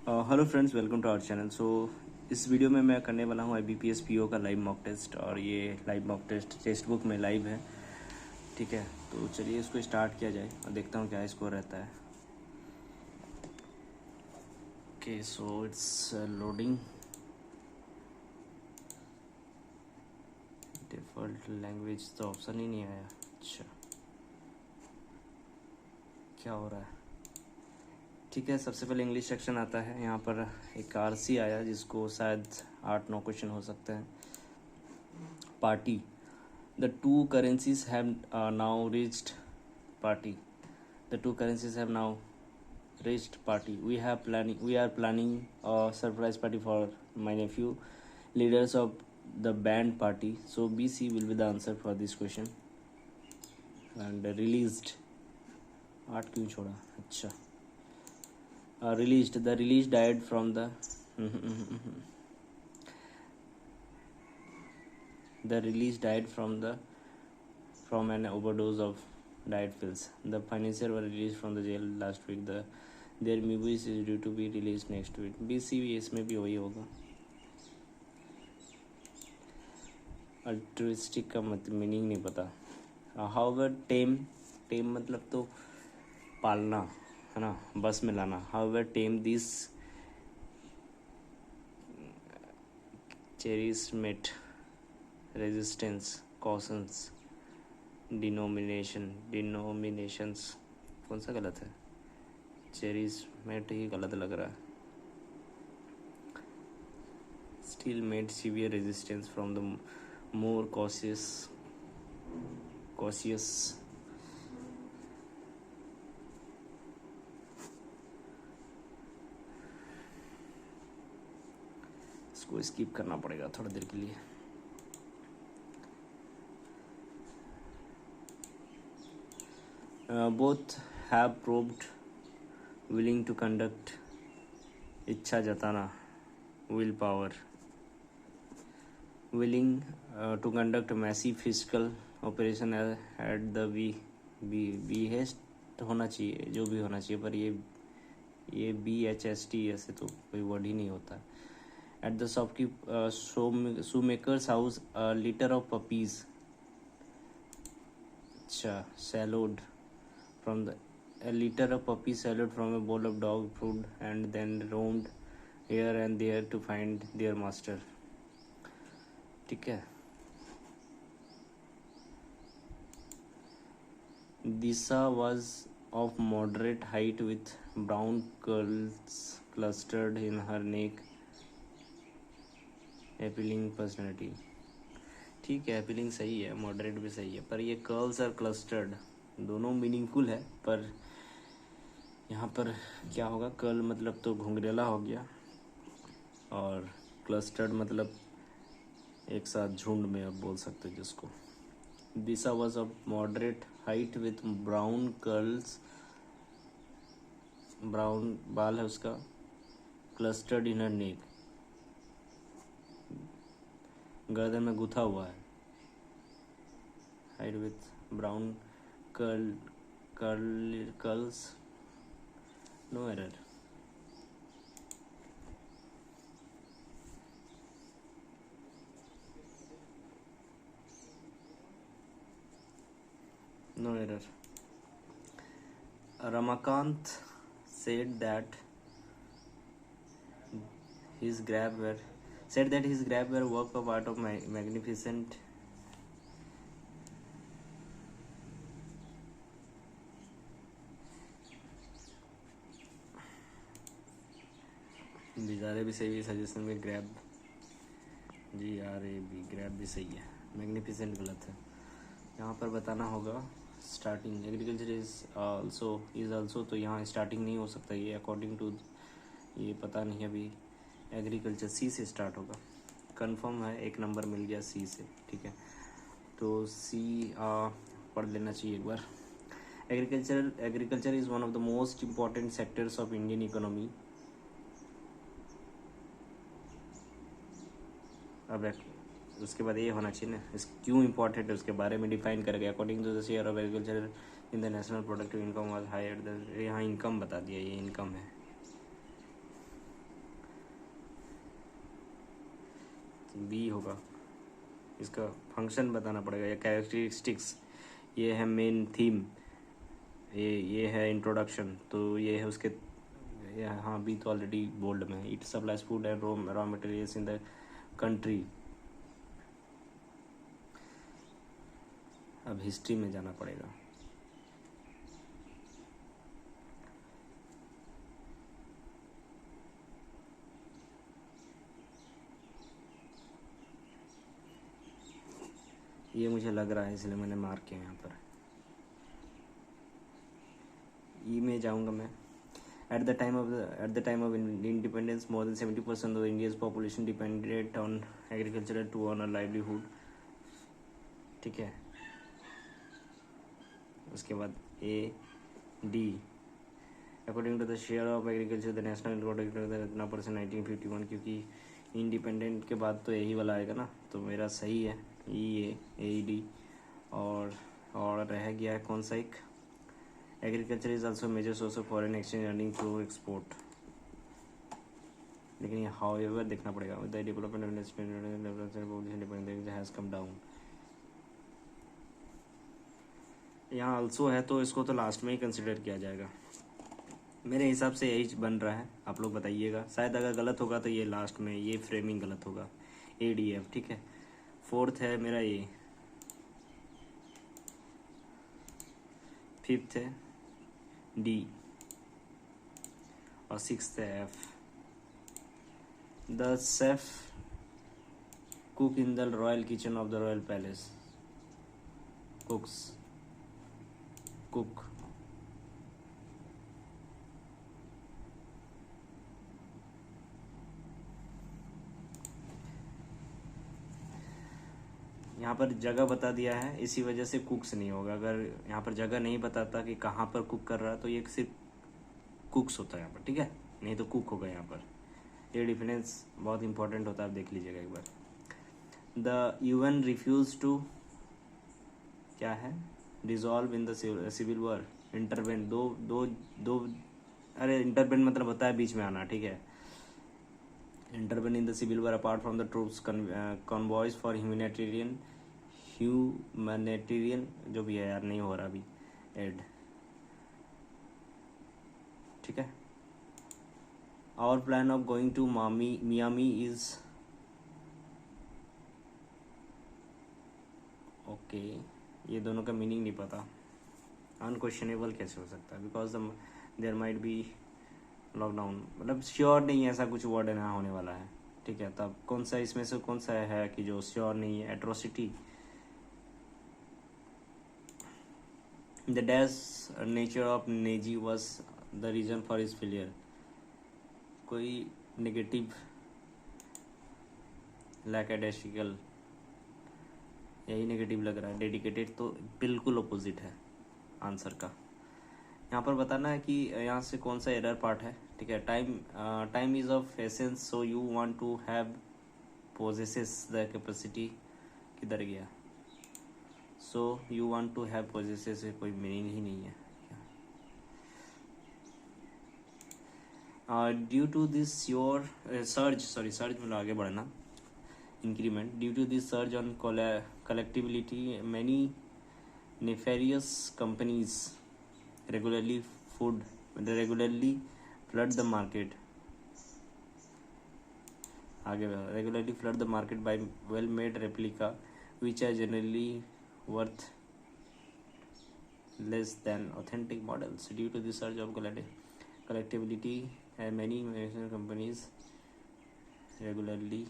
Hello friends, welcome to our channel. So इस video में मैं करने वाला हूँ IBPS PO का लाइव मॉक टेस्ट, और ये live mock test text book में लाइव है। ठीक है, तो चलिए इसको स्टार्ट किया जाए और देखता हूँ क्या स्कोर रहता है। Okay, so it's loading. Default language तो ऑप्शन ही नहीं आया। अच्छा, क्या हो रहा है? ठीक है, सबसे पहले इंग्लिश सेक्शन आता है। यहाँ पर एक RC आया जिसको शायद 8-9 क्वेश्चन हो सकते हैं। Party, the two currencies have now reached party. The two currencies have now reached party. We are planning a surprise party for my nephew, leaders of the band party. So BC will be the answer for this question. And released, 8 क्यों छोड़ा? अच्छा, released, the release died from the the release died from an overdose of diet pills. The financiers were released from the jail last week. Their movies is due to be released next week. BCV इसमें भी वही होगा। Altruistic का meaning नहीं पता। However टेम मतलब तो पालना है ना, बस में लाना। However tame this charismatic resistance cautions denominations. कौन सा गलत है? चेरिस्मेट ही गलत लग रहा है। Still made severe resistance from the more cautious इसको स्किप करना पड़ेगा थोड़ी देर के लिए। Both have proved willing to conduct, इच्छा जताना, will power, willing to conduct massive fiscal operation at the behest होना चाहिए, जो भी होना चाहिए, पर ये BHST ऐसे तो कोई वर्ड ही नहीं होता। At the shoemaker's house, a litter of puppies, अच्छा, swallowed from a litter of puppies swallowed from a bowl of dog food and then roamed here and there to find their master. ठीक है। Disha was of moderate height with brown curls clustered in her neck, appealing personality. ठीक है, appealing सही है, moderate भी सही है, पर ये curls और clustered दोनों मीनिंगफुल है। पर यहाँ पर क्या होगा? कर्ल मतलब तो घुंघरेला हो गया, और क्लस्टर्ड मतलब एक साथ झुंड में आप बोल सकते हो जिसको। Disha was of moderate height with brown curls, brown बाल है उसका, क्लस्टर्ड इन हर नेक, गर्दन में गुथा हुआ है, height with brown curls, no error. No error. Ramakant said that his grab were work of art of magnificent बिजारे भी सही है, सजेशन में ग्रैब GRAB ग्रैब भी सही है, मैग्निफिसेंट गलत है। यहाँ पर बताना होगा स्टार्टिंग। एग्रीकल्चर इज आल्सो, तो यहाँ स्टार्टिंग नहीं हो सकता, ये अकॉर्डिंग टू ये पता नहीं अभी। एग्रीकल्चर C से स्टार्ट होगा, कंफर्म है, एक नंबर मिल गया C से। ठीक है, तो C पढ़ लेना चाहिए एक बार। Agriculture is one of the most important sectors of Indian economy. अब उसके बाद ये होना चाहिए ना, इस क्यों इम्पोर्टेंट है उसके बारे में डिफाइन करेगा। According to the share of agriculture in the national productive income was higher. यहाँ इनकम बता दिया, ये इनकम है। बी होगा। इसका फंक्शन बताना पड़ेगा या कैरेक्टरिस्टिक्स। ये है मेन थीम, ये है इंट्रोडक्शन, तो ये है उसके। हाँ, बी तो ऑलरेडी बोल्ड में है। It supplies food and raw materials in the country. अब हिस्ट्री में जाना पड़ेगा। ये मुझे लग रहा है इसलिए मैंने मार्क किया यहाँ पर। ई में जाऊँगा मैं। At the time of independence, more than 70% of India's population depended on agriculture to earn a livelihood. ठीक है। उसके बाद A, D. According to the share of agriculture, the national product इतना परसेंट 1951, क्योंकि इंडिपेंडेंट के बाद तो यही वाला आएगा ना, तो मेरा सही है E, A, D। और रह गया है कौन सा एक। Agriculture is also major source of foreign exchange earning through export. लेकिन ये हाउएवर देखना पड़ेगा। With the development of industry has come down. यहाँ ऑल्सो है तो इसको तो लास्ट में ही कंसिडर किया जाएगा। मेरे हिसाब से यही बन रहा है, आप लोग बताइएगा। शायद अगर गलत होगा तो ये लास्ट में ये फ्रेमिंग गलत होगा। ADF, ठीक है। फोर्थ है मेरा ये, फिफ्थ है D, और सिक्स्थ है F। The chef cook in the royal kitchen of the royal palace. Cook. यहाँ पर जगह बता दिया है, इसी वजह से कुक्स नहीं होगा। अगर यहाँ पर जगह नहीं बताता कि कहाँ पर कुक कर रहा है तो ये सिर्फ कुक्स होता है यहाँ पर, ठीक है। नहीं तो कुक होगा यहाँ पर। ये डिफरेंस बहुत इंपॉर्टेंट होता है, आप देख लीजिएगा एक बार। द UN रिफ्यूज टू, क्या है, dissolve in the civil war. Intervene, दो अरे इंटरवेन मतलब होता है बीच में आना, ठीक है। Intervene in the civil war apart from the troops convoys for humanitarian जो भी है यार, नहीं हो रहा अभी एड, ठीक है। Our plan of going to Miami is okay. ये दोनों का मीनिंग नहीं पता। अनक्वेश्चनेबल कैसे हो सकता है, because there might be lockdown, मतलब श्योर नहीं है, ऐसा कुछ वर्ड ना होने वाला है, ठीक है। तब कौन सा इसमें से कौन सा है कि जो श्योर नहीं है। Atrocity. The dash nature of Nazi was the reason for his failure. कोई नेगेटिव, लैकडेस्टिकल, यही नेगेटिव लग रहा है। डेडिकेटेड तो बिल्कुल अपोजिट है आंसर का। यहाँ पर बताना है कि यहाँ से कौन सा एरर पार्ट है, ठीक है। Time is of essence, so you want to have possesses the capacity. किधर गया, so you want to have possesses, कोई मीनिंग ही नहीं है। Due to this your surge मतलब आगे बढ़ना, increment. Due to this surge on collectibility many nefarious companies regularly flood the market. आगे regularly flood the market by well-made replica which are generally worth less than authentic models. Due to the surge of collectability, many companies regularly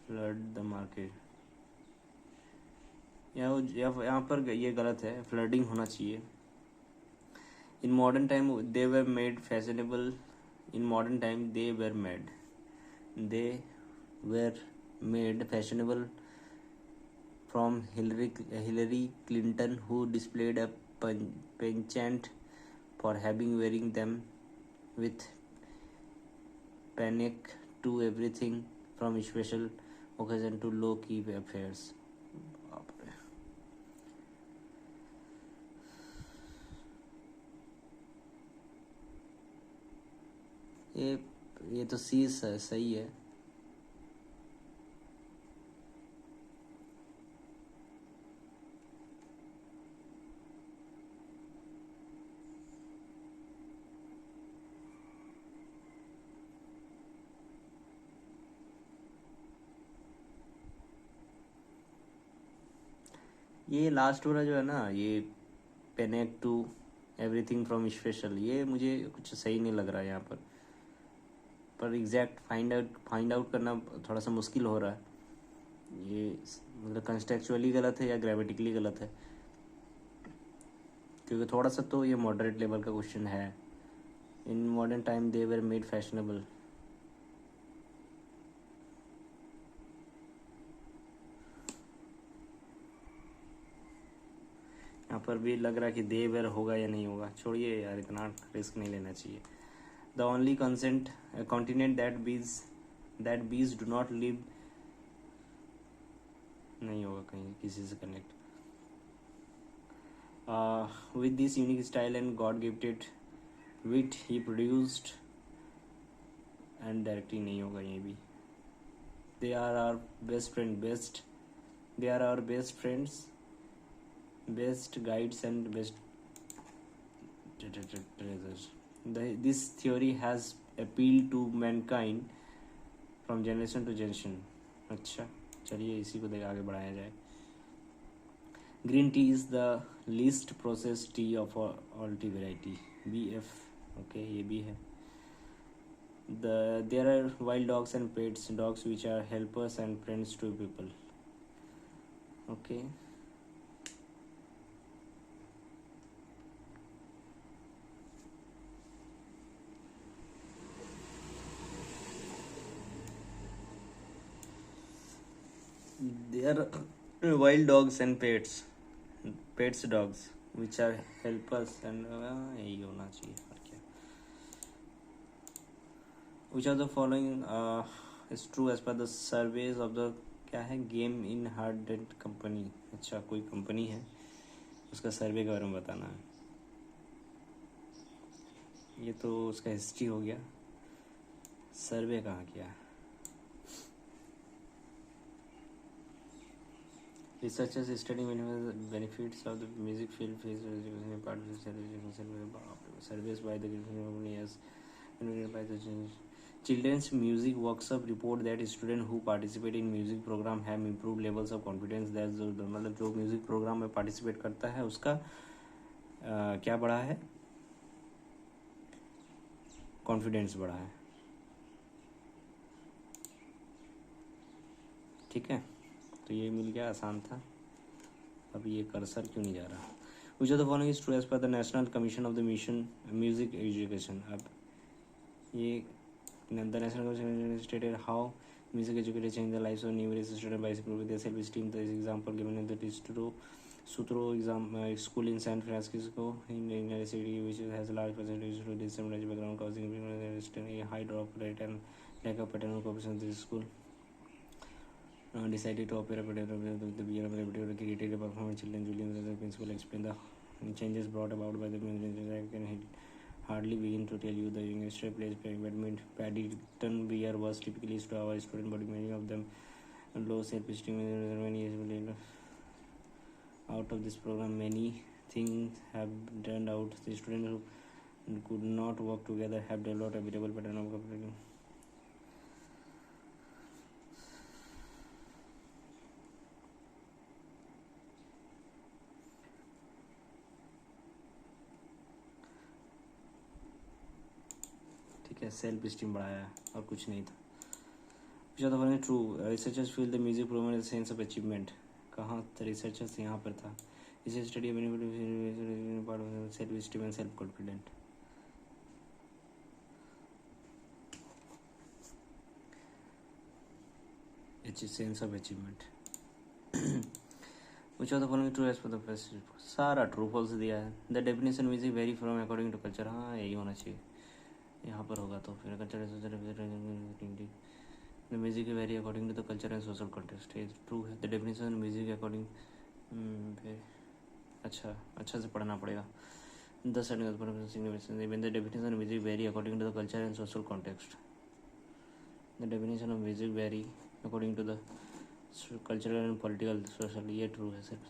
flood the market. यहाँ पर ये गलत है, flooding होना चाहिए। In modern time they were made fashionable. In modern time they were made fashionable from Hillary Clinton who displayed a penchant for having wearing them with panic to everything from special occasion to low key affairs. ये तो सी सही है। ये last वाला जो है ना, ये पेनेक टू एवरीथिंग फ्रॉम स्पेशल, ये मुझे कुछ सही नहीं लग रहा है यहाँ पर एग्जैक्ट फाइंड आउट करना थोड़ा सा मुश्किल हो रहा है। ये मतलब कंटेक्चुअली गलत है या ग्रामेटिकली गलत है, क्योंकि थोड़ा सा तो ये मॉडरेट लेवल का क्वेश्चन है। इन modern time they were made fashionable, यहाँ पर भी लग रहा है कि दे वर होगा या नहीं होगा। छोड़िए यार, इतना रिस्क नहीं लेना चाहिए। The only consent continent that bees do not live, नहीं होगा कहीं किसी से connect. With this unique style and God gifted wit he produced and directly, नहीं होगा ये भी। They are our best friends, best guides and best treasures. This theory has appealed to mankind from generation to generation. अच्छा, चलिए इसी को आगे बढ़ाया जाए। Green tea is the least process T of all T variety, BF। Okay, ये भी है। There are wild dogs and pets, dogs which are helpers and friends to people. Okay. There are wild dogs and pets dogs which are helpers and यही होना चाहिए और क्या। Which of the following is true as per the surveys of the, क्या है, game in hard and company. अच्छा, कोई company है, उसका सर्वे के बारे में बताना है। ये तो उसका हिस्ट्री हो गया, सर्वे कहाँ किया। Researchers study benefits of the music field face part of the surveys by the company as by the children's music workshop report that students who participate in music program have improved levels of confidence। that मतलब जो music programme में participate करता है उसका क्या बढ़ा है, confidence बढ़ा है। ठीक है, तो ये मिल गया, आसान था। अब ये कर्सर क्यों नहीं जा रहा। Which of the following is true as per the National Commission of the Mission Music Education। अब ये the National Commission stated how music educators change the lives of numerous students by improving their self-esteem। The example given in the Sutro school in San Francisco in the United States, which has a large percentage of disadvantaged background, causing a high drop rate and lack of paternal cooperation. This school decided to operate with the beer of created a performance children. Julian, the principal, explained the changes brought about by the music. I can hardly begin to tell you. The youngster plays badminton. Paddington Beer was typically used to our student, but many of them low self-esteem. Many years later, out of this program, many things have turned out. The students who could not work together have developed a variable pattern of cooperation. ठीक है, self esteem बढ़ाया और कुछ नहीं था। True, researchers feel the music program sense of achievement. कहाँ था researchers, यहाँ पर था। इसे study self esteem and self confident. Sense of achievement. Which of the following true as per the first? सारा ट्रू फॉल्स दिया है। The definition music vary from according to culture, हाँ यही होना चाहिए, यहाँ पर होगा तो फिर culture. The music vary according to the culture and social context, ये ट्रू है। द डेफिनेशन म्यूजिक अकॉर्डिंग, अच्छा से पढ़ना पड़ेगा। The definition music vary according to the culture and social context. The definition of music vary according to the cultural and political social, ये true है सिर्फ।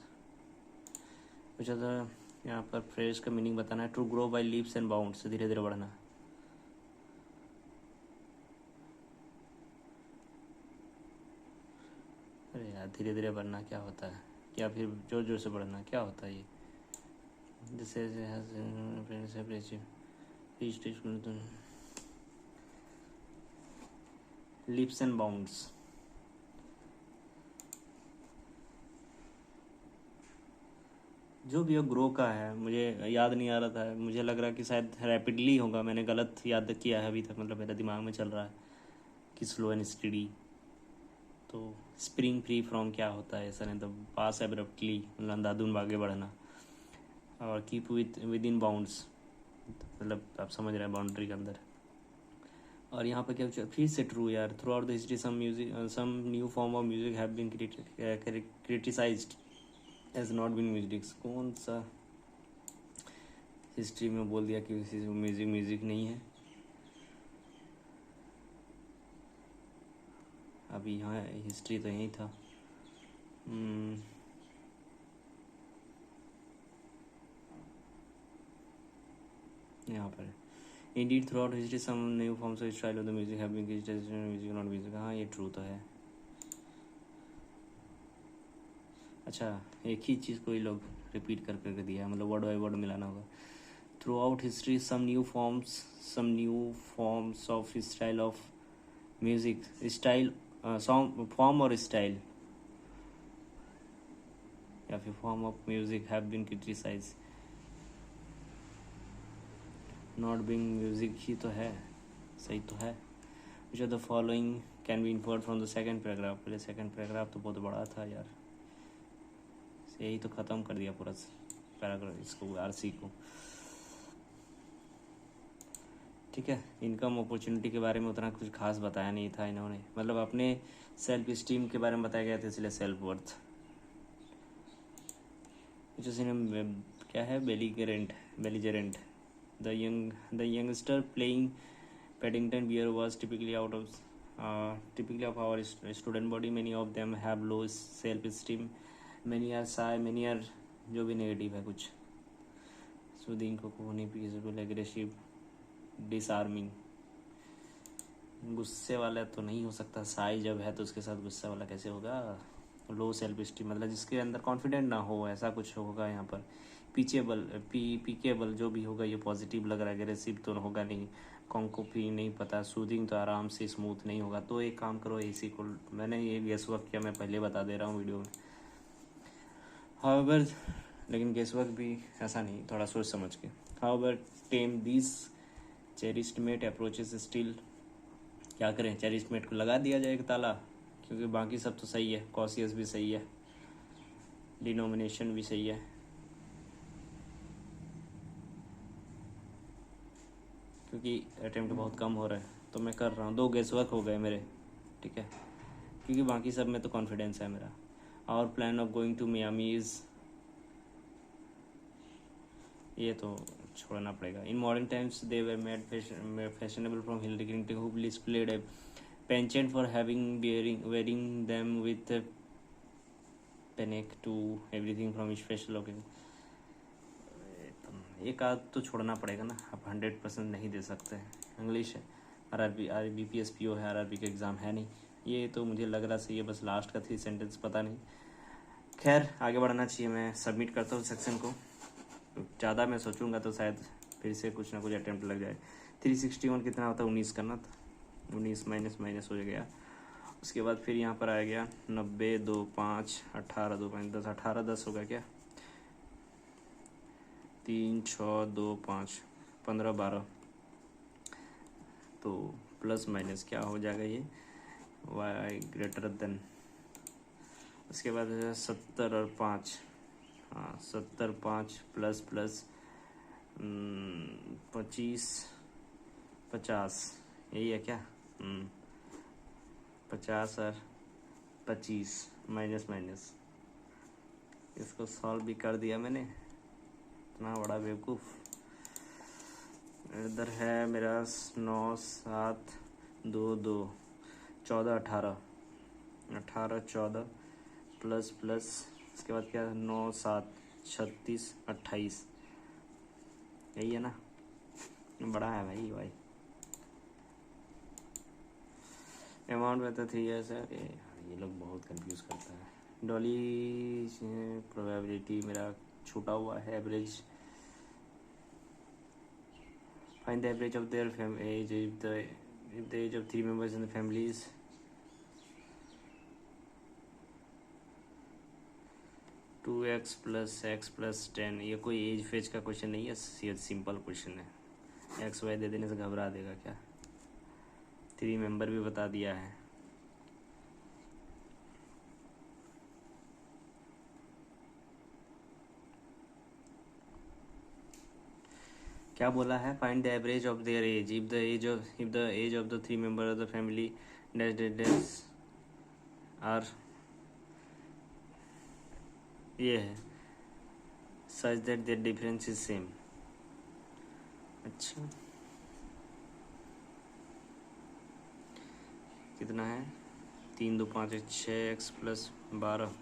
कुछ अदर यहाँ पर फ्रेज का मीनिंग बताना है। True grow by leaps and bounds, धीरे धीरे बढ़ना। अरे यार, धीरे धीरे बढ़ना क्या होता है, या फिर जोर जोर से पढ़ना, क्या होता है ये? जैसे लिप्स एंड बाउंड्स। जो भी हो ग्रो का है, मुझे याद नहीं आ रहा था, मुझे लग रहा है कि शायद रैपिडली होगा, मैंने गलत याद किया है अभी तक, मतलब मेरे दिमाग में चल रहा है कि स्लो एंड स्टडी। तो स्प्रिंग फ्री फ्रॉम क्या होता है सर? द पास एब्रप्टली, मतलब अंधाधुंध आगे बढ़ना। और कीप विद इन बाउंड्स, मतलब आप समझ रहे हैं, बाउंड्री के अंदर। और यहाँ पर क्या फिर से ट्रू यार, throughout the history some music, some new form of music have been criticized as not been music. कौन सा हिस्ट्री में बोल दिया कि म्यूजिक नहीं है? अभी यहाँ हिस्ट्री तो यही था। यहाँ पर indeed throughout history some new forms of style of the music have been criticized music not music. हाँ, ये ट्रू तो है। अच्छा, एक ही चीज़ को ही लोग रिपीट कर करके दिया है, मतलब वर्ड बाई वर्ड मिलाना होगा। Throughout history some new forms of style of music, style form और स्टाइल, या फिर form of music have been criticize. Not being music ही तो है, सही तो है। Which are the following can be inferred from the second paragraph. पहले सेकंड पैराग्राफ तो बहुत बड़ा था यार, यही तो ख़त्म कर दिया पूरा पैराग्राफ, इसको आरसी को। ठीक है, इनकम अपॉर्चुनिटी के बारे में उतना कुछ खास बताया नहीं था इन्होंने, मतलब अपने सेल्फ स्टीम के बारे में बताया गया था, इसलिए सेल्फ वर्थ। क्या है? Belligerent. The youngster playing Paddington Bear was typically of our student body. Many of them have low self-esteem. Many are shy. Many are जो भी नेगेटिव है कुछ। Soothing, cocoon, peaceful, aggressive, disarming। गुस्से वाला तो नहीं हो सकता, साई जब है तो उसके साथ गुस्सा वाला कैसे होगा? लो सेल्फ स्टीम मतलब जिसके अंदर कॉन्फिडेंट ना हो, ऐसा कुछ होगा यहाँ पर। पीकेबल जो भी होगा, ये पॉजिटिव लग रहा है, एग्रेसिव तो होगा नहीं। कॉन्कोपी नहीं पता, सूदिंग तो आराम से स्मूथ नहीं होगा। तो एक काम करो, इसी को मैंने ये गेस वर्क किया, मैं पहले बता दे रहा हूँ वीडियो में। हाउएवर, लेकिन गेस वर्क भी ऐसा नहीं, थोड़ा सोच समझ के। However tame this cherished mate approaches still. क्या करें, चेरिस्ड मेट को लगा दिया जाए एक ताला, क्योंकि बाकी सब तो सही है। कॉशियस भी सही है, डिनोमिनेशन भी सही है, क्योंकि अटेम्प्ट बहुत कम हो रहा है तो मैं कर रहा हूँ। 2 गेस वर्क हो गए मेरे, ठीक है, क्योंकि बाकी सब में तो कॉन्फिडेंस है मेरा। Our plan of going to Miami is, ये तो छोड़ना पड़ेगा। In modern times they were made fashionable from Hillary Clinton who displayed a penchant for having wearing them with panic to everything from special occasion. एक आध तो छोड़ना पड़ेगा ना, आप 100% नहीं दे सकते। इंग्लिश है, BPSPO है, RRB का एग्ज़ाम है नहीं। ये तो मुझे लग रहा सही है, बस लास्ट का 3 सेंटेंस पता नहीं। खैर आगे बढ़ना चाहिए, मैं सबमिट करता हूँ सेक्शन को। ज़्यादा मैं सोचूंगा तो शायद फिर से कुछ ना कुछ अटैम्प्ट लग जाए। 361 कितना होता है? 19 करना था, 19 माइनस हो गया। उसके बाद फिर यहाँ पर आ गया 90, 2, 5, 18, 2, 5, 10, 18, 10 होगा क्या? 3, 6, 2, 5, 15, 12। तो प्लस माइनस क्या हो जाएगा ये? y greater than. उसके बाद 70 और 5, हाँ 70, 5 प्लस 25, 50, यही है क्या? 50 और 25 माइनस। इसको सॉल्व भी कर दिया मैंने, इतना बड़ा बेवकूफ़। इधर है मेरा 9, 7, 2, 2, 14, 18, 14 प्लस उसके बाद क्या? 9, 7, 36, 28, यही है ना? बड़ा है भाई। अमाउंट में तो 3 ईयर्स है। ये लोग बहुत कंफ्यूज करता है। डॉली प्रोबेबिलिटी मेरा छूटा हुआ है। Average, find the average of their age if the age of 3 members in the families. Two x plus 10, ये कोई एज फेज का क्वेश्चन नहीं है, सिंपल क्वेश्चन है। एक्स वाई दे देने से घबरा देगा क्या? 3 member भी बता दिया है। क्या बोला है? Find the average of their age if the age of the 3 member of the family dash dash dash are, ये है such that their difference is same. अच्छा, कितना है? 3 2 5 6 x plus 12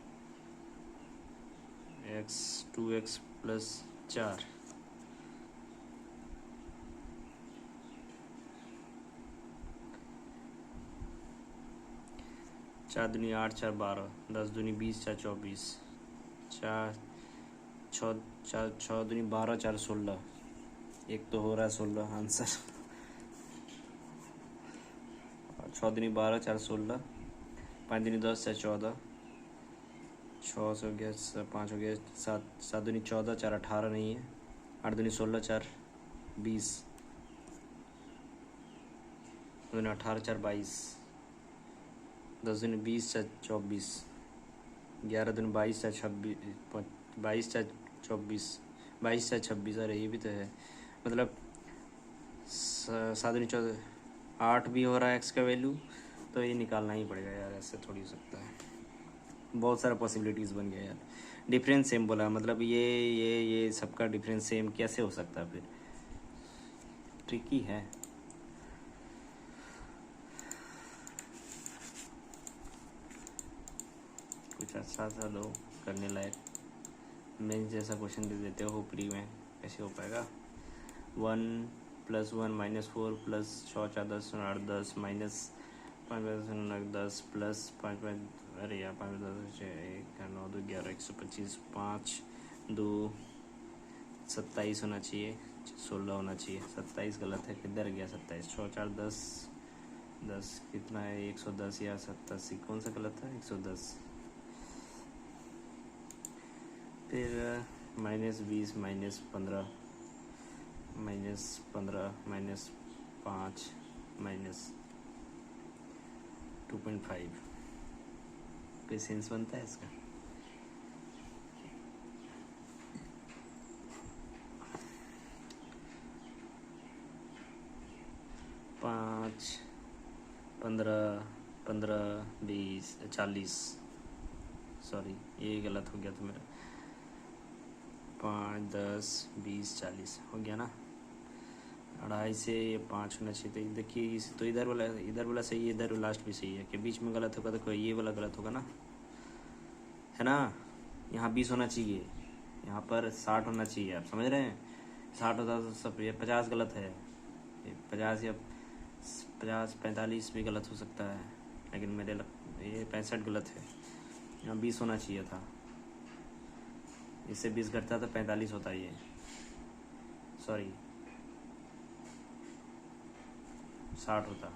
x 2x plus 4, 4 दूनी 8 4 12, 10 दूनी 20 4 24, 6 दूनी 12 4 16, एक तो हो रहा है 16 आंसर। 6 दूनी 12 4 16, 5 दूनी 10 4 14, 6 से हो गया 5 हो गया 7, 7 दूनी 14 4 18 नहीं है, 8 दूनी 16 4 20, 2 दूनी 18 4 22, 10 दूनी 20 4 24, 11 दूनी 22 4 26, 22 4 24, 22 4 26, अरे ये भी तो है, मतलब 7 दूनी 14, 8 भी हो रहा है एक्स का वैल्यू, तो ये निकालना ही पड़ेगा यार, ऐसे थोड़ी हो सकता है। बहुत सारा पॉसिबिलिटीज़ बन गया यार। डिफरेंस सेम बोला, मतलब ये सबका डिफरेंस सेम कैसे हो सकता है? फिर ट्रिकी है। कुछ अच्छा सा लो करने लायक, मैं जैसा क्वेश्चन दे देते हो प्री में, कैसे हो पाएगा? 1 + 1 - 4 + 6 4 10 8 10 -5 10 प्लस 5 अरे यार 5 10 1 9 2 11 125, 5 2 27 होना चाहिए, 16 होना चाहिए, 27 गलत है, किधर गया 27? 6 4 10 10 कितना है? 110 या 87, कौन सा गलत है? 110। फिर -20 -15 -15 -5 -2.5, कोई सेंस बनता है इसका? पाँच 15 15 20 40, सॉरी ये गलत हो गया तो मेरा, 5 10 20 40 हो गया ना, 2.5 से 5 होना चाहिए। तो देखिए तो इधर वाला सही है, इधर लास्ट भी सही है, कि बीच में गलत होगा तो कोई ये वाला गलत होगा ना, है ना? यहाँ 20 होना चाहिए, यहाँ पर 60 होना चाहिए, आप समझ रहे हैं? 60 होता तो सब, ये 50 गलत है, 50 या 45 भी गलत हो सकता है, लेकिन ये 65 गलत है। यहाँ 20 होना चाहिए था, इससे 20 घटता तो 45 होता ये, सॉरी 60 होता।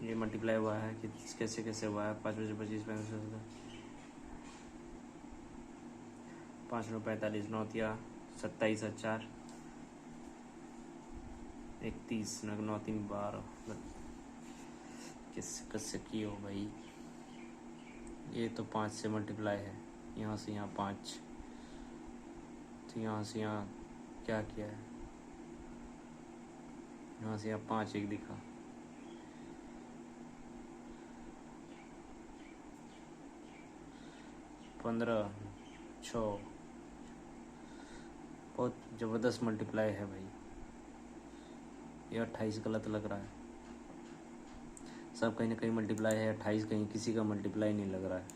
ये मल्टीप्लाई हुआ है कि कैसे कैसे हुआ है? 5 बजे 25 35 5 9 45 9 या 27 4 31 9 3 12, किससे की हो भाई? ये तो 5 से मल्टीप्लाई है, यहाँ से यहाँ 5, तो यहाँ से यहाँ क्या किया है? यहाँ से यहाँ 5 एक दिखा, 15 6, बहुत ज़बरदस्त मल्टीप्लाई है भाई। ये 28 गलत लग रहा है, सब कहीं ना कहीं मल्टीप्लाई है, 28 कहीं किसी का मल्टीप्लाई नहीं लग रहा है।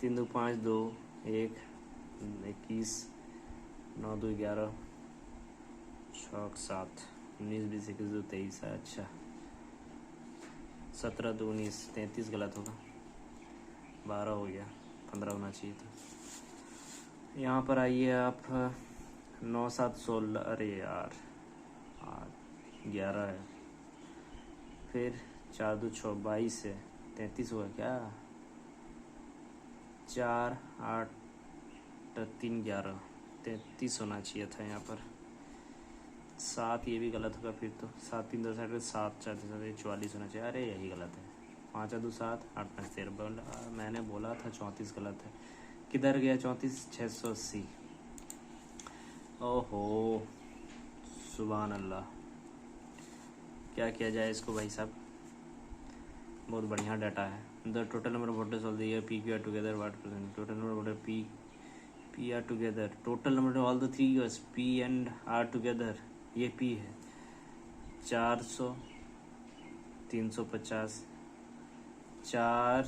3 2 5 2 1 21 9 2 11 6 7 19 20 21 22 23 है। अच्छा 17 2 19 33 गलत होगा, 12 हो गया, 15 होना चाहिए था। यहाँ पर आइए आप, 9 7 16, अरे यार 11 है, फिर 4 2 6 22 है, 33 हुआ क्या, 4 8 3 11, 33 होना चाहिए था यहाँ पर। 7 ये भी गलत होगा फिर तो, 7 3 10 8 7 4 3 44 होना चाहिए, अरे यही गलत है, 5 2 7 8 5 13, मैंने बोला था 34 गलत है, किधर गया 34, 680, ओहो सुभान अल्लाह। क्या किया जाए इसको भाई साहब, बहुत बढ़िया डाटा है। The total number of voters of the year P Q R together what percent, total number of voter P R together, total number of all the 3 years P and R together, ये P है 400 350 4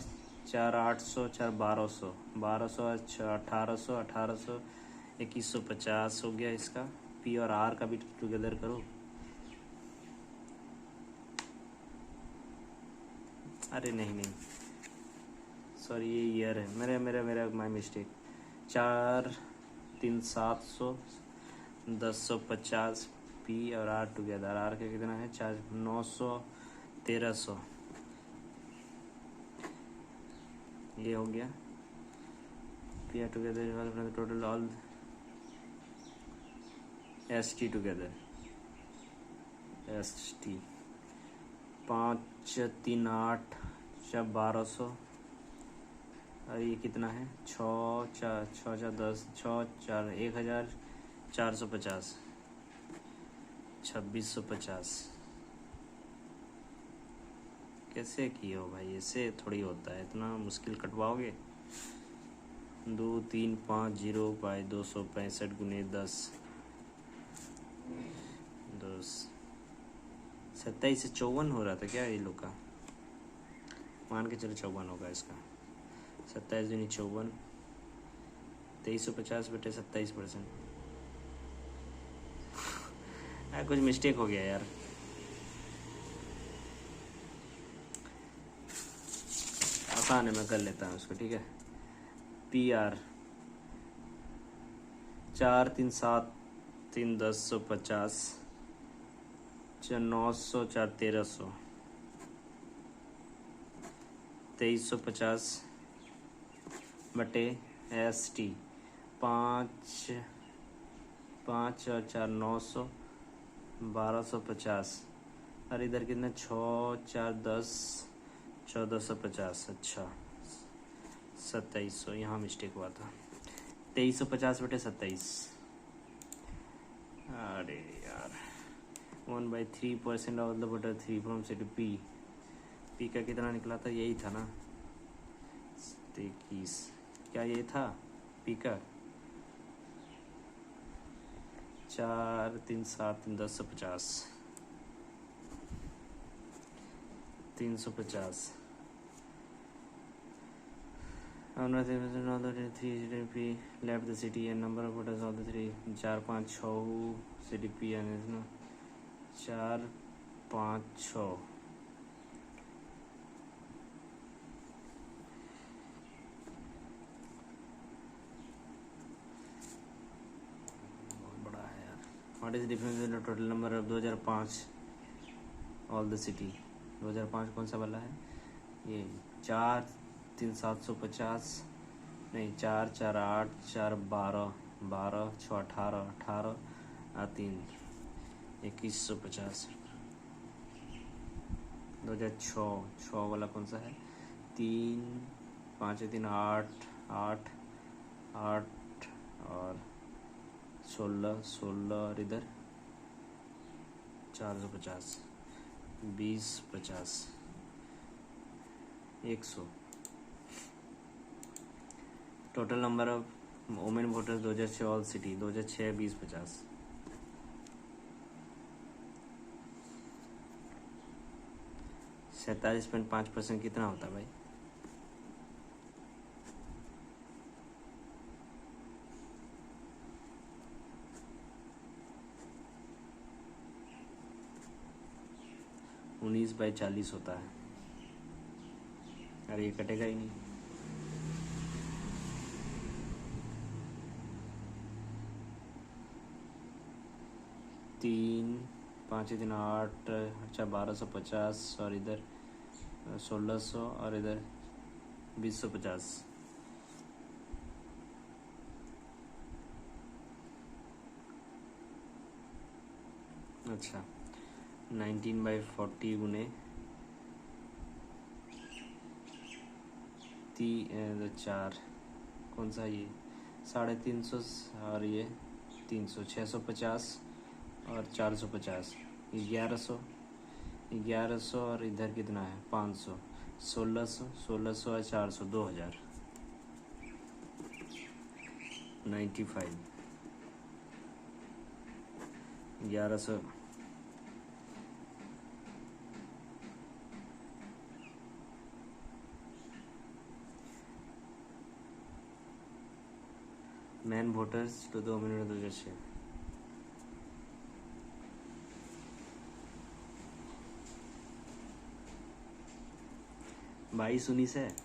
4 800 4 1200 1200 1800 1800 2150 हो गया इसका। P और are का भी together करो, अरे नहीं सॉरी ये ईयर है, मेरा मेरा मेरा माई मिस्टेक। 4 3 700 1050 पी और आर टुगेदर, आर का कितना है 4 900 1300, ये हो गया P R together total all S T together, S T 5 3 8 1200, और ये कितना है 6 4 6 4 10 6 4 1450 2650, कैसे किए हो भाई, ऐसे थोड़ी होता है, इतना मुश्किल कटवाओगे। 2 3 5 0 बाई 265 गुने 10 27 से 54 हो रहा था क्या ये लोग का, मान के चलो 54 होगा इसका, 27 दूनी 54, 2350 बटे 27%, कुछ मिस्टेक हो गया यार। आसान है, मैं कर लेता हूँ उसको, ठीक है। पी आर 4 3 7 3 1050 900 4 1300 2350 बटे एस टी 5 5 और 4 900 1250, और इधर कितना 6 4 10 1450, अच्छा 2700, यहाँ मिस्टेक हुआ था, 2350 बटे 27, अरे यार 1/3% of the butter 3 from C to P, P का कितना निकला था, यही था ना 23, क्या ये था पी का, 4 3 7 3 1050 350, left the city and number of voters of the 3 4 5 6 city P and 4 5 6, बहुत बड़ा है यार। What is difference in total number of 2005 all the city, 2005 कौन सा वाला है, ये 4 3 750 नहीं 4 4 8 4 12 12 6 18 18 3 2150, 2006 वाला कौन सा है, 3 5 3 8 8 8 और 16 16, और इधर 450 20 50 100, total number of women voters 2006 all city 2006 20 50, 47.5% कितना होता है भाई, उन्नीस बाई 40 होता है। अरे ये कटेगा ही नहीं। 3 5 3 8, अच्छा 1250 और इधर 1600 और इधर 2050। अच्छा 19/40 गुने 4, कौन सा ये 350 और ये 300, 650 और 450, 1100 और इधर कितना है 500, 1600 और 400, 2000, 95, 1100। मैन वोटर्स तो 2 मिनट 2006। 22-19 है।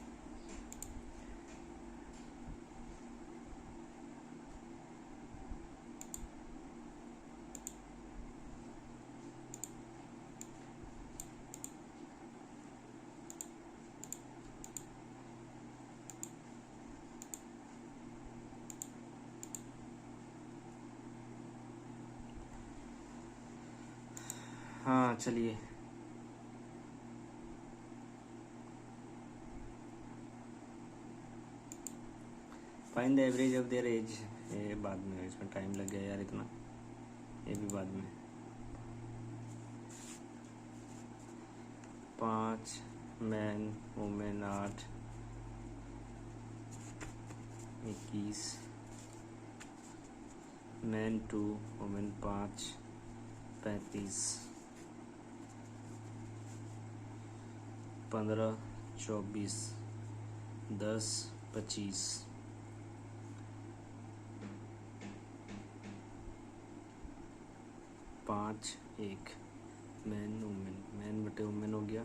हाँ चलिए, find the average of their age. ये बाद में, इसमें टाइम लग गया यार इतना, ये भी बाद में। 5 man women 8, 21, man 2 women 5, 35, 15, 24, 10, 25, 5, 1, man women, man बटे वुमेन हो गया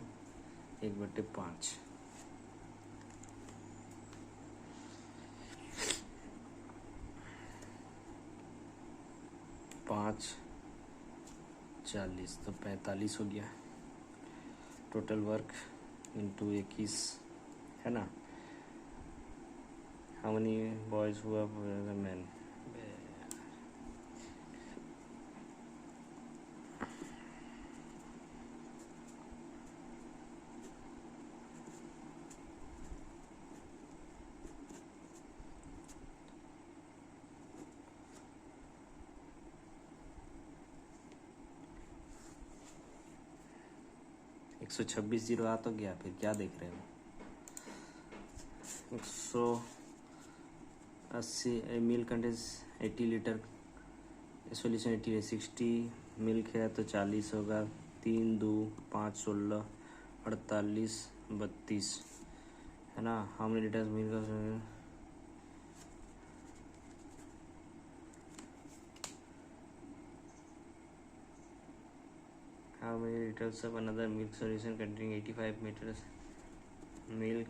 1/5, 5, 40 तो 45 हो गया। टोटल वर्क इंटू 21 है ना। हाउ मनी बॉयज हुआ मैन। एक 126 जीरो आ तो गया, फिर क्या देख रहे हो। 180 मिल्क कंटेंस 80 लीटर, सॉल्यूशन 80 है, 60 मिल्क है तो 40 होगा। 3 2 5 16 48 32 है ना। How many litres milk, how many liters of another milk solution containing 85 liters milk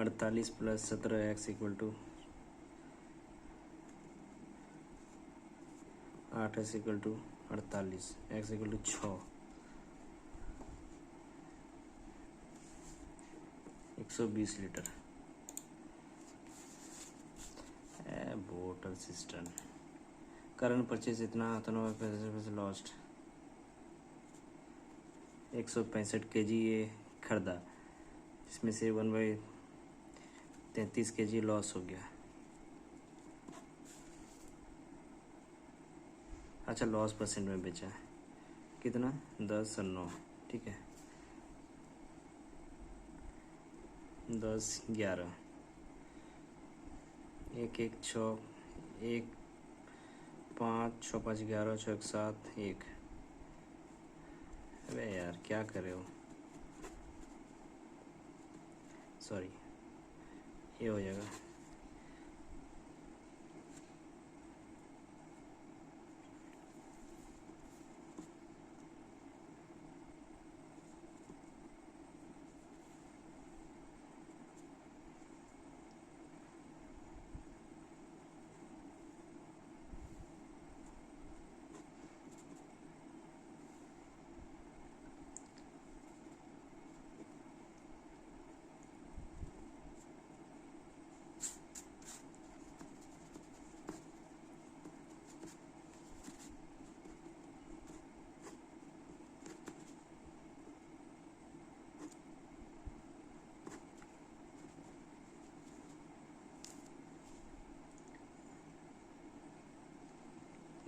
अड़तालीस plus 17 x equal to 8 equal to 48, x equal to 6, 120 litre. Bottle system current purchase इतना lost 165 kg ये खरीदा, जिसमें से 1/33 kg लॉस हो गया। अच्छा loss percent में बेचा है कितना 10 और 9, ठीक है 10 11 1 1 6 1 5 6 5 11 6 1 7 1। अबे यार क्या कर रहे हो, सॉरी, ये हो जाएगा।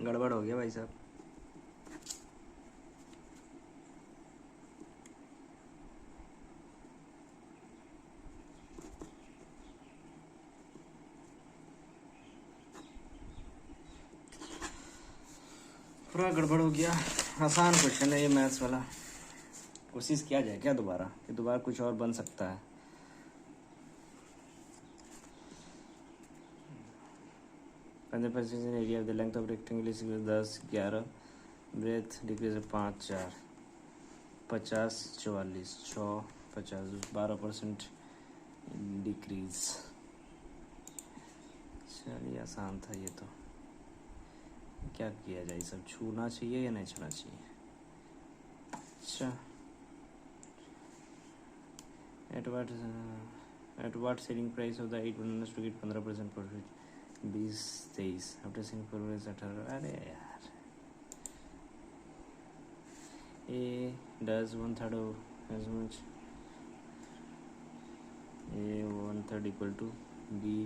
गड़बड़ हो गया भाई साहब। पूरा गड़बड़ हो गया। आसान क्वेश्चन है ये मैथ्स वाला, कोशिश किया जाए क्या दोबारा, कि दोबारा कुछ और बन सकता है। Area of the length of rectangle is 10 11, breadth decrease 5 4 50 44 6 50 12% decrease. चलिए आसान था ये तो, क्या किया जाए, सब छूना चाहिए या नहीं छूना चाहिए। अच्छा, at what selling price of the 8 bananas to get 15% profit 20 23 after selling for 18। अरे यार, A does 1/3 of as much, A 1/3 equal to B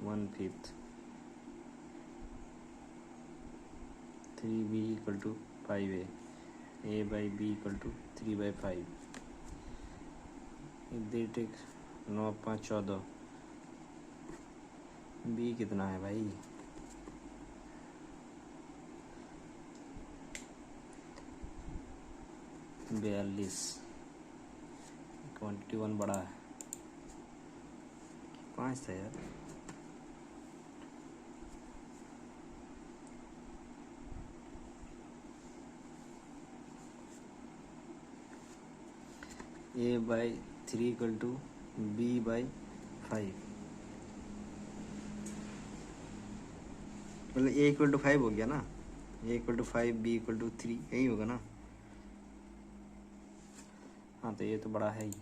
1/5, 3b equal to 5a, a by B equal to 3/5। They take 9 5 14, B कितना है भाई, बयालीस। Quantity 1 बड़ा है, 5 था यार। A by 3 equal to B by 5, मतलब ए इक्वल टू 5 हो गया ना, A equal to 5 B equal to 3, यही होगा ना। हाँ तो ये तो बड़ा है ही,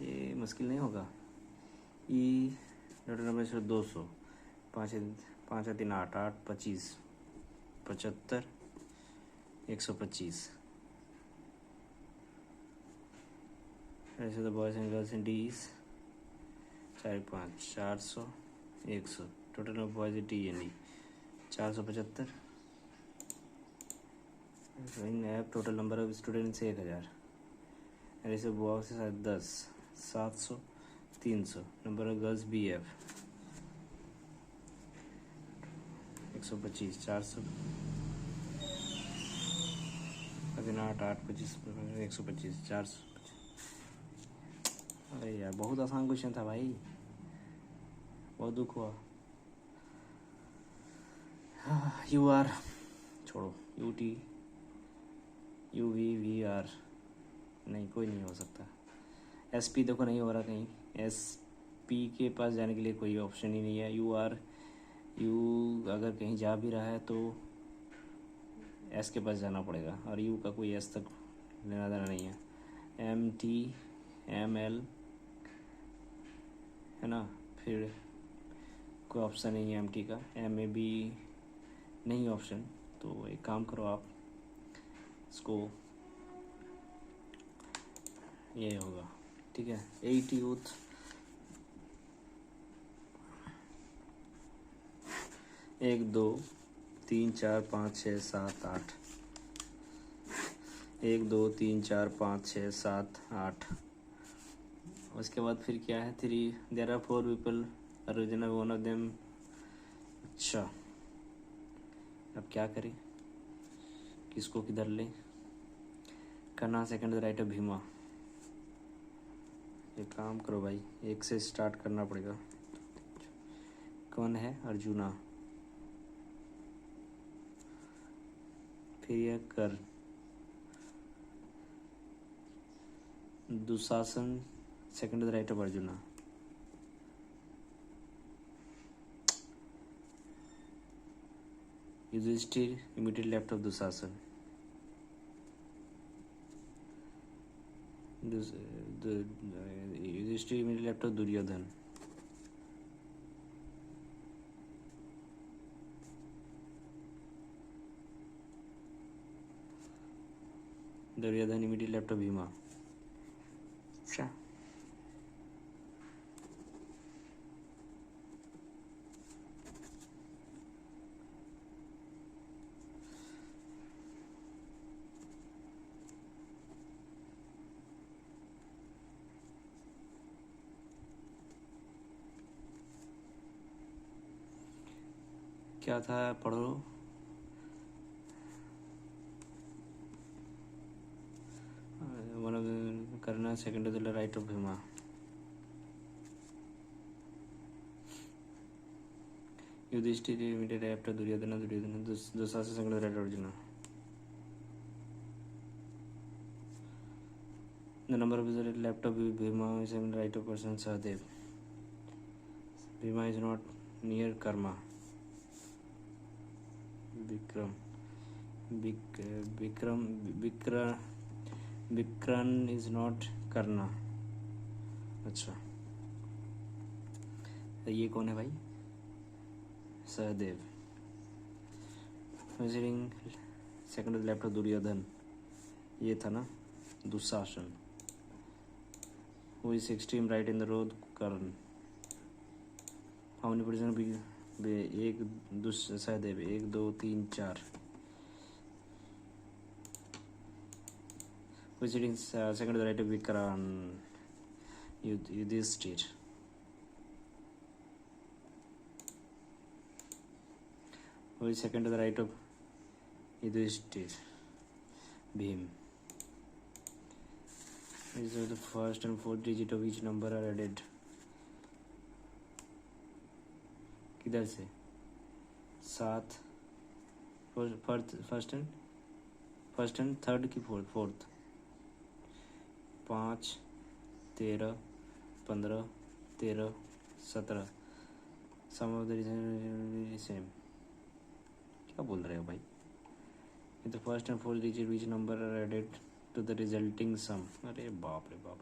ये मुश्किल नहीं होगा। ई डॉटर नंबर 200, 5 5 3 8 8 25 75 125। ऐसे तो boys and girls in D is 4 5 400 100। Total of boys in T and D 475। In app total number of students 1000। ऐसे बॉयज़ के साथ 10 700 300। Number of girls B F 125 400 8 8 25 125 400। अरे यार बहुत आसान क्वेश्चन था भाई, बहुत दुख हुआ। यू आर छोड़ो, U T U V V R नहीं, कोई नहीं हो सकता। एस पी देखो नहीं हो रहा कहीं, एस पी के पास जाने के लिए कोई ऑप्शन ही नहीं है। यू आर, यू अगर कहीं जा भी रहा है तो एस के पास जाना पड़ेगा, और यू का कोई एस तक लेना देना नहीं है। एम टी एम एल है ना, फिर कोई ऑप्शन नहीं है एम टी का। एम ए बी नहीं ऑप्शन, तो एक काम करो आप, इसको ये होगा, ठीक है। 8 यूथ 1 2 3 4 5 6 7 8, 1 2 3 4 5 6 7 8। उसके बाद फिर क्या है, 3 there are 4 people, original one of them. अच्छा अब क्या करें, किसको किधर ले? करना सेकंड राइट ऑफ भीमा। एक काम करो भाई, एक से स्टार्ट करना पड़ेगा। कौन है? अर्जुना। फिर यह कर, Dushasan second right of Arjuna. Yudhishthir immediate left of Dushasan. Yudhishthir immediate left of Duryodhan. Duryodhan immediate left of Bhima. अच्छा, क्या था? पढ़ो। वन ऑफ करना second of the right of Bhima. Yudhishthir immediate after Duryodhan. Duryodhan Dushasan second of right of Arjuna. The number of visitors left of Bhima is in right of person Sahadev. Bhima is not near Karma. Vikran is not Karna. अच्छा, ये कौन है भाई? Sahdev. Visiting second left of Duryodhan, ये था ना Dushasan. Who is extreme right in the road? Karan. How many percent be? एक Sahdev, 1 2 3 4। Who is sitting second to the right of Vikran? Yudhishthir. Who is second to the right of Yudhishthir? Bhim. These are the first and fourth digit of each number are added. किधर से? 7 first and third की fourth. 5 13 15 13 17। Sum of the region same. क्या बोल रहे हो भाई? The first and fourth digit which number are added to the resulting sum. अरे बाप रे बाप।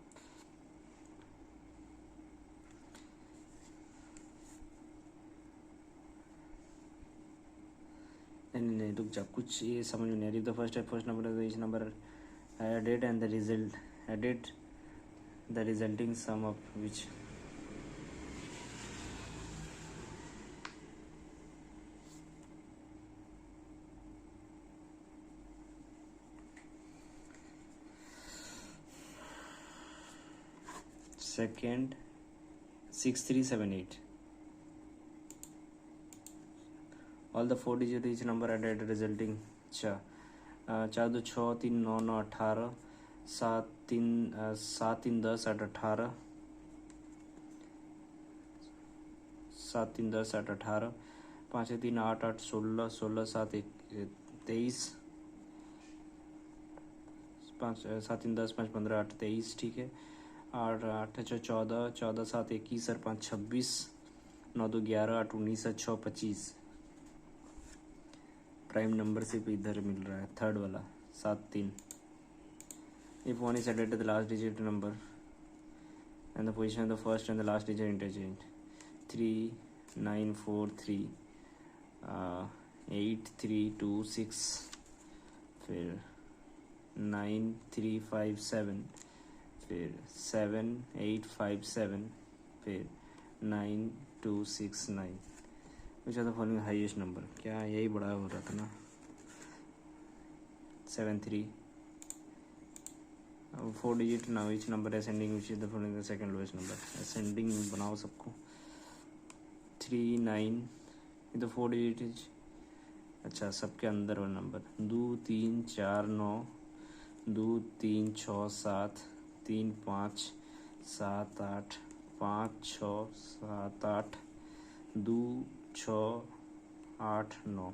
नहीं रुक जा, कुछ ये समझ में नहीं आ रही। The first number each number added and the result added the resulting sum of which. Second 6 3 7 8। All the 4 digit each number added resulting. अच्छा, 4 2 6 3 9 9 18 7 3 10 8 18 7 3 10 8 18 5 3 8 8 16 16 7 23 5 7 3 10 5 15 8 23। ठीक है। 8 8 6 14 14 7 21 और 5 26 9 2 11 8 19 6 25। प्राइम नंबर से भी इधर मिल रहा है, थर्ड वाला 7 3। If one is added the last digit number and the position of the first and the last digit interchange. 3 9 4 3 8 3 2 6। फिर 9 3 5 7। फिर 7 8 5 7। फिर 9 2 6 9। Which are the following highest number? क्या यही बड़ा हो रहा था ना? 7 3। 4 डिजिट ना which number ascending which is the following second lowest number? Ascending बनाओ सबको। 3 9 द 4 डिजिट इज अच्छा, सबके अंदर वाला नंबर 2 3 4 9, 2 3 4 7 3 5 7 8 5 6 7 8, 2 6 8 9।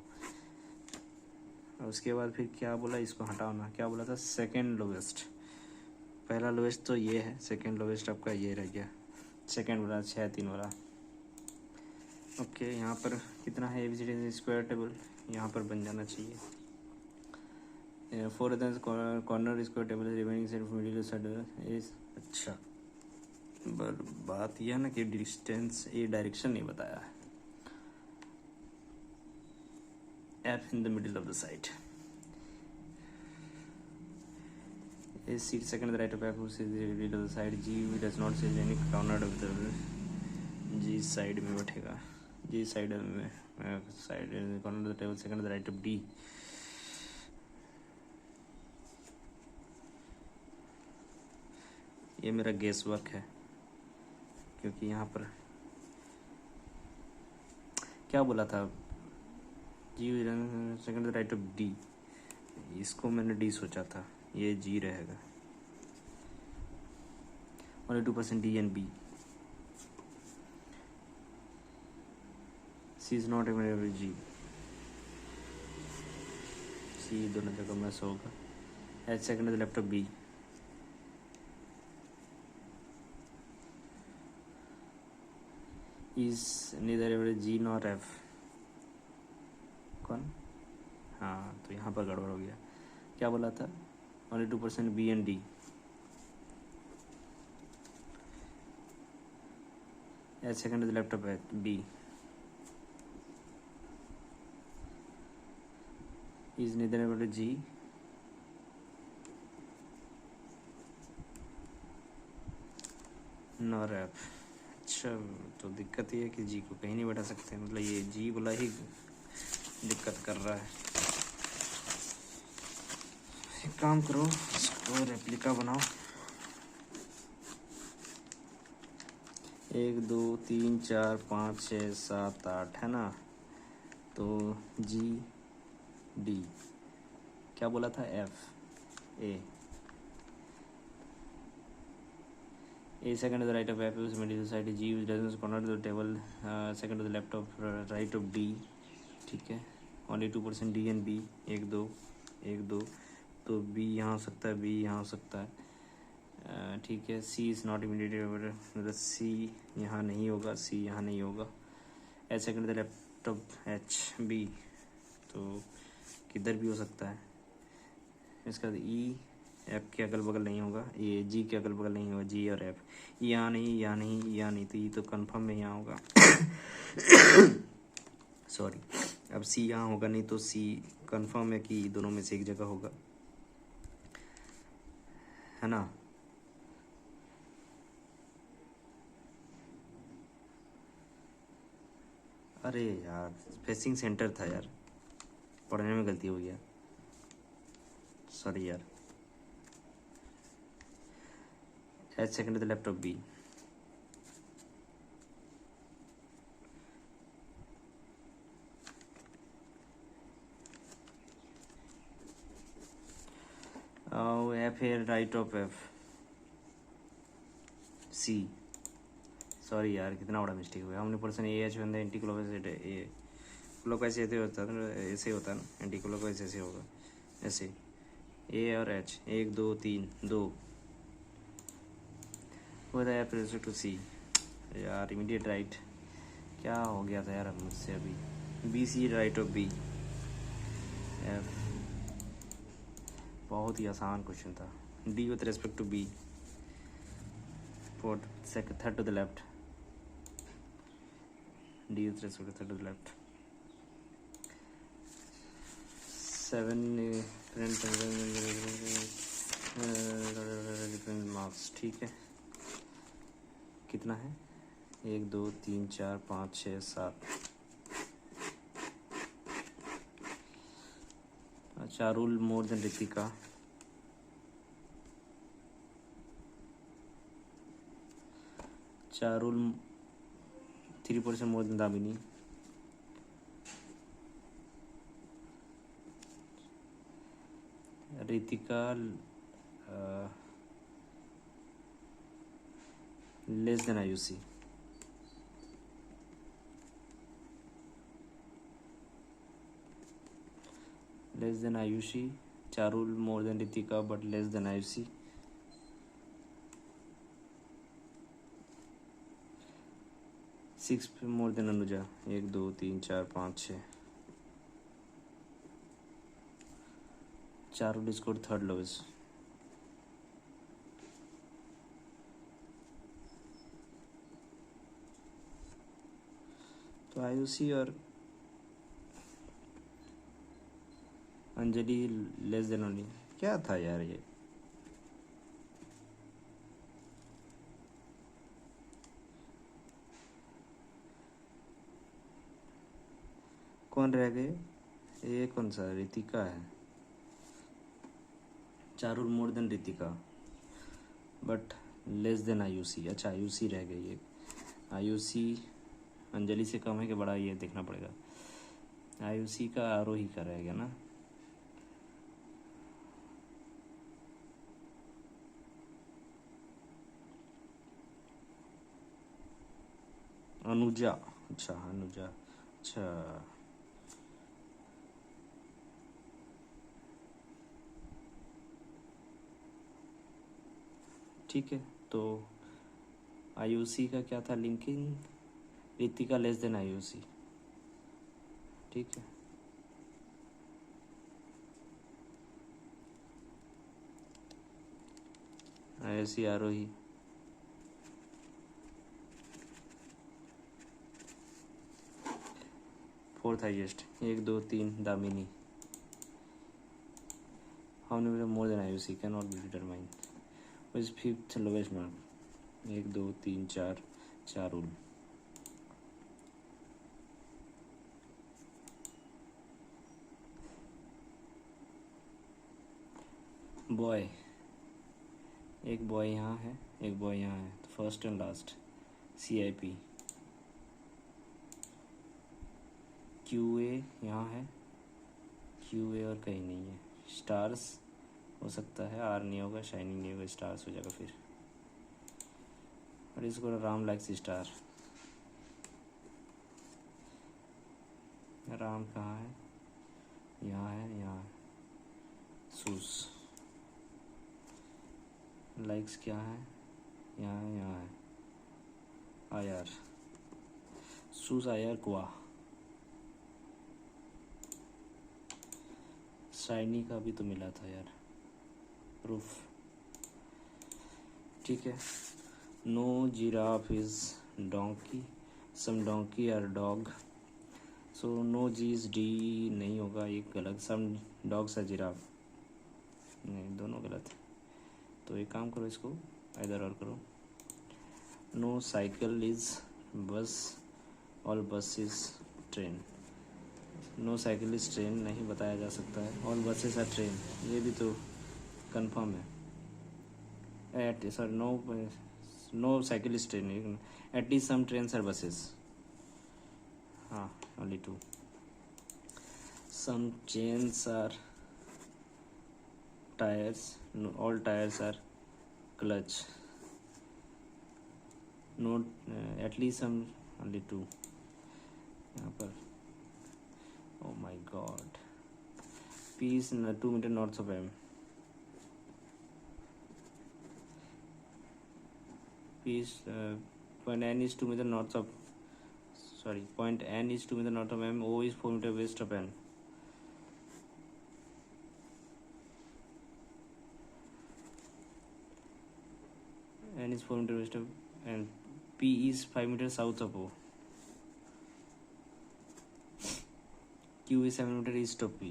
उसके बाद फिर क्या बोला, इसको हटाना, क्या बोला था, सेकेंड लोवेस्ट। पहला लोवेस्ट तो ये है, सेकेंड लोवेस्ट आपका ये रह गया, सेकेंड वाला 6 3 वाला। ओके, यहाँ पर कितना है एबीसीडी स्क्वायर टेबल, यहाँ पर बन जाना चाहिए। Four corner square table remaining side middle side is. अच्छा, बात यह है ना कि डिस्टेंस, ये डायरेक्शन नहीं बताया है। F in the middle of the side is seat second the right of F is the middle of the side. G does not say any corner of the G side में बैठेगा, G side में side corner of the table second the right of D। ये मेरा guess work है, क्योंकि यहाँ पर क्या बोला था, G second the right of D, इसको मैंने D सोचा था, ये G रहेगा। only 2% D and B. C is not even every G. C दोनों जगह मैच होगा। H second to the left of B. Is neither every G nor F. कौन? हाँ, तो यहाँ पर गड़बड़ हो गया। क्या बोला था, only 2% B and D. H second to the left of B. Is neither equal to G nor F. अच्छा, तो दिक्कत ये है कि G को कहीं नहीं बैठा सकते, मतलब ये G वाला ही दिक्कत कर रहा है। एक काम करो, इसको रेप्लिका बनाओ। 1 2 3 4 5 6 7 8 है ना, तो G D, क्या बोला था, F A second to the right of F is middle side, G doesn't corner to the table second to the left of right of D। ठीक है, only 2% D and B, 1 2 1 2, तो B यहाँ हो सकता है, B यहाँ हो सकता है। ठीक है, C is not immediately मतलब C यहाँ नहीं होगा, C यहाँ नहीं होगा। H second to the left of H B, तो किधर भी हो सकता है। इसका E F के अगल बगल नहीं होगा, ये G के अगल बगल नहीं होगा, G और F यहाँ नहीं, यहाँ नहीं, यहाँ नहीं, तो ये तो कंफर्म में यहाँ होगा। सॉरी, अब C यहाँ होगा नहीं, तो C कंफर्म है कि दोनों में से एक जगह होगा, है ना। अरे यार, फेसिंग सेंटर था यार, पढ़ने में गलती हो गया, सॉरी यार। H second to the left of B. F here right of F C। Sorry यार, कितना बड़ा मिस्टेक हुआ। हमने पर्सन ए एच बंदा एंटी क्लॉकवाइज ए क्लॉकवाइज ऐसे होता है ना, ऐसे होता है ना, एंटी क्लॉकवाइज ऐसे होगा, ऐसे ए और H 1 2 3 2 with F respect to C. यार इमीडिएट राइट, क्या हो गया था यार मुझसे अभी। B C right of B F, बहुत ही आसान क्वेश्चन था। D with respect to B, fourth second third to the left, D with respect to third to the left. 7 different marks, ठीक है। कितना है, 1 2 3 4 5 6 7। अच्छा, rule more than Ritika, rule 3% more than Damini, Ritika less than Ayushi. Less than Ayushi. Charul more than Ritika but less than Ayushi. Six more than Anuja. 1 2 3 4 5 6. Charul scored third lowest. तो आयुषी और Anjali less than only. क्या था यार ये. कौन रह गए. ये कौन सा. रितिका है. Charul more than Ritika but less than Ayushi. अच्छा आयुषी रह गई है. आयुषी अंजलि से कम है कि बड़ा, ये देखना पड़ेगा. आयुषी का आरोही का रहेगा ना. अनुजा. अच्छा अनुजा. अच्छा ठीक है. तो आयुषी का क्या था linking. Ritika less than Aayushi. ठीक है. Aayushi Aarohi. Fourth highest. 1 2 3 Damini. How many more than Aayushi can not be determined. Is fifth lowest mark. 1 2 3 4 Charul. Boy. एक बॉय यहाँ है, एक बॉय यहाँ है. तो first and last. CIP. QA यहाँ है. QA और कहीं नहीं है. स्टार्स हो सकता है. आर नहीं होगा. शाइनिंग नहीं होगा. स्टार्स हो जाएगा फिर. और इसको राम लाइक्स स्टार. राम कहाँ है. यहाँ है. यहाँ है. सूस. लाइक्स क्या है. यहाँ है. यहाँ है. आयर. सूस आयर कुआ. शाइनी का भी तो मिला था यार. प्रूफ. ठीक है. No giraffe is donkey. Some donkey are dog. So no G is D नहीं होगा. एक गलत. Some dogs are giraffe. नहीं दोनों गलत है. तो एक काम करो, इसको इधर और करो. No cycle is bus. All bus is train. No cycle is train नहीं बताया जा सकता है. ऑल बसेस आर ट्रेन ये भी तो कंफर्म है. At sorry no cycle is train. At least some trains are buses. हाँ only 2. Some chains are tyres. All tyres are clutch. No at least some only 2 यहाँ पर. Oh my God. P is 2 meter north of M. P is point N is 2 meter north of. Sorry, point N is 2 meter north of M. O is 4 meter west of N. N is 4 meter west of N. P is 5 meter south of O. Q is 7 meter east of P.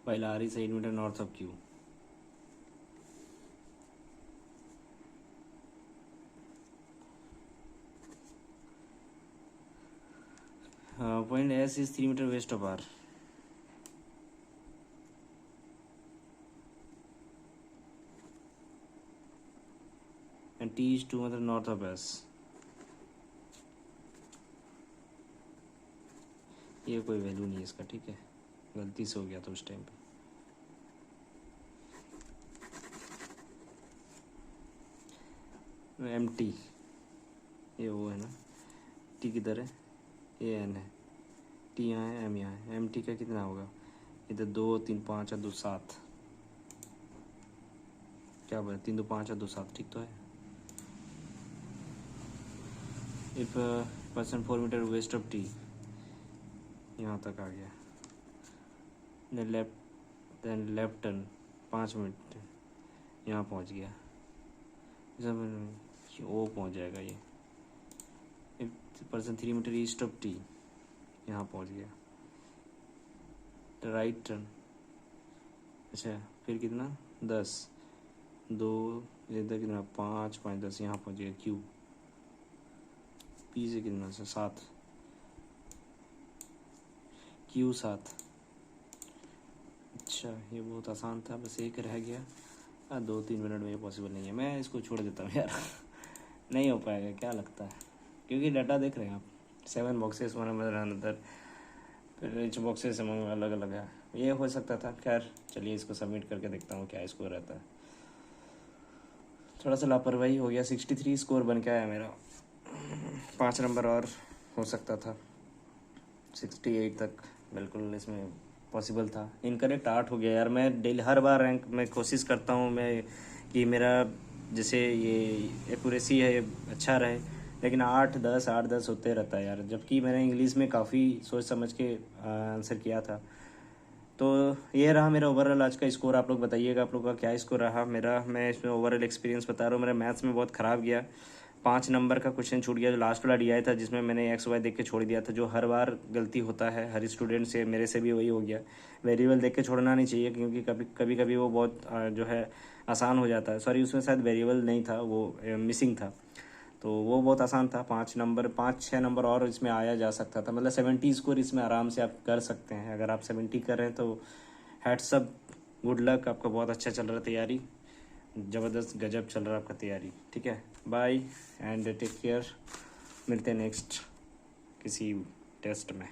While R is 8 meter north of Q. Point S is 3 meter west of R. And T/2 मतलब north of waste. ये कोई value नहीं है इसका, ठीक है, गलती से हो गया था उस टाइम पे। MT, ये वो है ना, T किधर है, ये N है, T यहाँ है, M यहाँ है। MT का कितना होगा, इधर 2 3 5 और 2 7, क्या बोले, 3 2 5 और 2 7, ठीक तो है। If person 4 metre west of T, यहाँ तक आ गया। देन लेफ्ट टर्न 5 मिनट, यहाँ पहुँच गया, ओ पहुँच जाएगा ये। If person 3 metre east of T, यहाँ पहुँच गया। राइट टर्न, अच्छा फिर कितना, 10 2 इधर कितना, 5 5 10, यहाँ पहुँच गया। Q P से कितना से 7, Q 7। अच्छा ये बहुत आसान था, बस एक रह गया। 2-3 मिनट में ये पॉसिबल नहीं है, मैं इसको छोड़ देता हूँ यार। नहीं हो पाएगा क्या लगता है, क्योंकि डाटा देख रहे हैं आप, 7 बॉक्सेस वन अंदर, फिर इच बॉक्सेस अलग अलग है, ये हो सकता था। खैर चलिए इसको सबमिट करके देखता हूँ क्या स्कोर रहता है। थोड़ा सा लापरवाही हो गया, 63 स्कोर बन के आया मेरा, 5 नंबर और हो सकता था, 68 तक बिल्कुल इसमें पॉसिबल था। इनकरेक्ट 8 हो गया यार। मैं डेली हर बार रैंक में कोशिश करता हूँ मैं कि मेरा जैसे ये एक्यूरेसी है अच्छा रहे, लेकिन 8 10 होते रहता है यार, जबकि मैंने इंग्लिश में काफ़ी सोच समझ के आंसर किया था। तो ये रहा मेरा ओवरऑल आज का स्कोर। आप लोग बताइएगा आप लोग का क्या स्कोर रहा मेरा। मैं इसमें ओवरऑल एक्सपीरियंस बता रहा हूँ। मेरा मैथ्स में बहुत ख़राब गया, 5 नंबर का क्वेश्चन छूट गया, जो लास्ट वाला DI था, जिसमें मैंने XY देख के छोड़ दिया था, जो हर बार गलती होता है हर स्टूडेंट से, मेरे से भी वही हो गया। वेरिएबल देख के छोड़ना नहीं चाहिए, क्योंकि कभी कभी वो बहुत जो है आसान हो जाता है। सॉरी, उसमें शायद वेरिएबल नहीं था, वो मिसिंग था, तो वो बहुत आसान था। 5 6 नंबर और इसमें आया जा सकता था, मतलब 70 स्कोर इसमें आराम से आप कर सकते हैं। अगर आप 70 कर रहे हैं तो हैट्सअप, गुड लक, आपका बहुत अच्छा चल रहा है तैयारी, ज़बरदस्त गजब चल रहा है आपका तैयारी। ठीक है, बाय एंड टेक केयर, मिलते हैं नेक्स्ट किसी टेस्ट में।